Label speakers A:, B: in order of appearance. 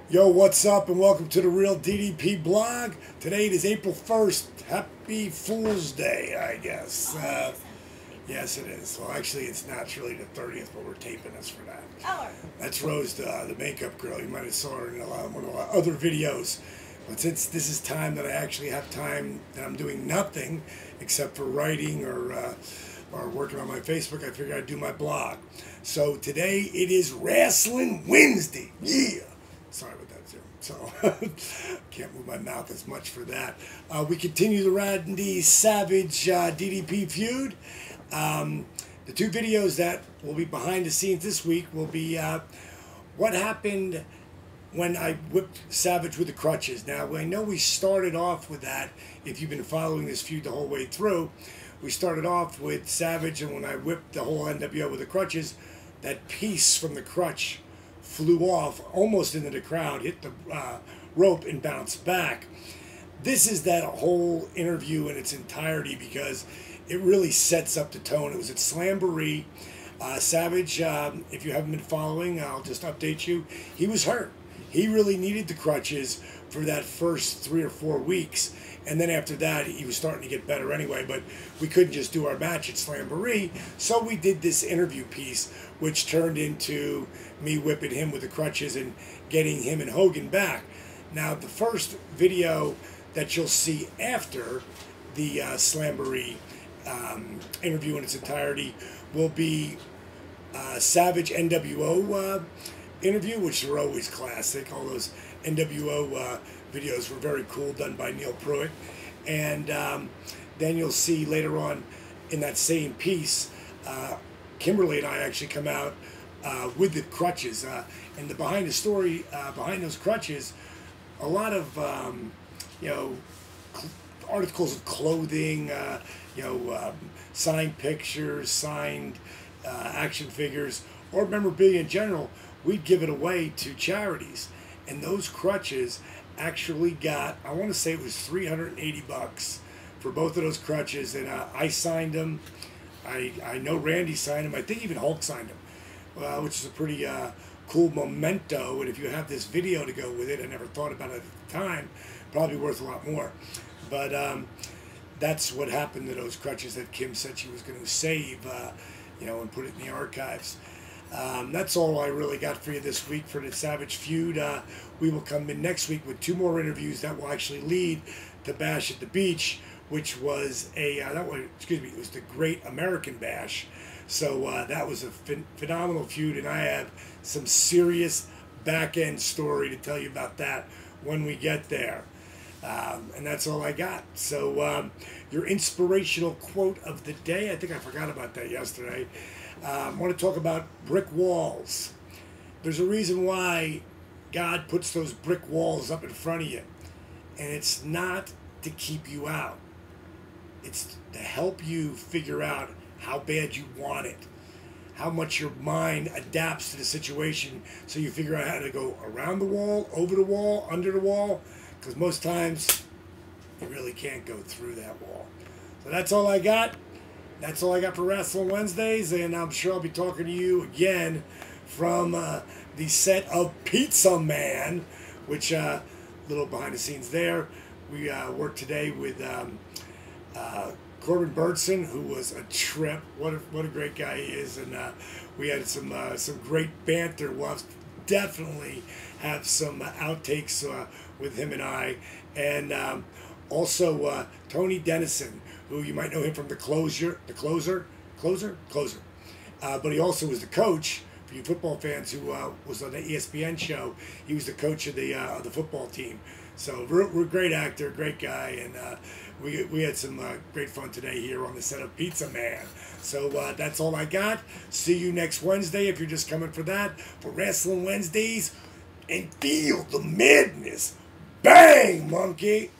A: Yo, what's up, and welcome to the Real DDP blog. Today it is April 1st. Happy Fool's Day, I guess. Yes, it is. Well, actually, it's not. It's really the 30th, but we're taping this for that. That's Rose, the makeup girl. You might have saw her in one of our other videos. But since this is time that I actually have time that I'm doing nothing except for writing or working on my Facebook, I figured I'd do my blog. So today it is Wrasslin Wednesday. Yeah. Sorry about that, too. So, can't move my mouth as much for that. We continue the Rant I Savage DDP feud. The two videos that will be behind the scenes this week will be what happened when I whipped Savage with the crutches. Now, I know we started off with that. If you've been following this feud the whole way through, we started off with Savage, and when I whipped the whole NWO with the crutches, that piece from the crutch flew off almost into the crowd, hit the rope, and bounced back. This is that whole interview in its entirety because it really sets up the tone. It was at Slamboree. Savage, if you haven't been following, I'll just update you. He was hurt. He really needed the crutches for that first 3 or 4 weeks. And then after that, he was starting to get better anyway. But we couldn't just do our match at Slamboree. So we did this interview piece, which turned into me whipping him with the crutches and getting him and Hogan back. Now, the first video that you'll see after the Slamboree interview in its entirety will be Savage NWO interview, which are always classic. All those NWO videos were very cool, done by Neil Pruitt. And then you'll see later on in that same piece, Kimberly and I actually come out with the crutches. And the behind the story, behind those crutches, a lot of, articles of clothing, signed pictures, signed action figures, or memorabilia in general. We'd give it away to charities. And those crutches actually got, I want to say it was $380 for both of those crutches. And I signed them. I know Randy signed them. I think even Hulk signed them, which is a pretty cool memento. And if you have this video to go with it, I never thought about it at the time, probably worth a lot more. But that's what happened to those crutches that Kim said she was going to save, and put it in the archives. That's all I really got for you this week for the Savage Feud. We will come in next week with 2 more interviews that will actually lead to Bash at the Beach, which was it was the Great American Bash. So that was a phenomenal feud, and I have some serious back-end story to tell you about that when we get there. And that's all I got. So your inspirational quote of the day, I think I forgot about that yesterday. I want to talk about brick walls. There's a reason why God puts those brick walls up in front of you. And it's not to keep you out. It's to help you figure out how bad you want it. How much your mind adapts to the situation so you figure out how to go around the wall, over the wall, under the wall. Because most times you really can't go through that wall. So that's all I got. That's all I got for Wrasslin Wednesdays, and I'm sure I'll be talking to you again from the set of Pizza Man, which little behind the scenes there. We worked today with Corbin Burnson, who was a trip. What a great guy he is, and we had some great banter. We'll definitely have some outtakes with him and I, and also Tony Dennison, who you might know him from the closer. But he also was the coach for you football fans who was on the ESPN show. He was the coach of the football team. So we're a great actor, great guy, and we had some great fun today here on the set of Pizza Man. So that's all I got. See you next Wednesday if you're just coming for that, for Wrasslin Wednesdays, and feel the madness. Bang, monkey!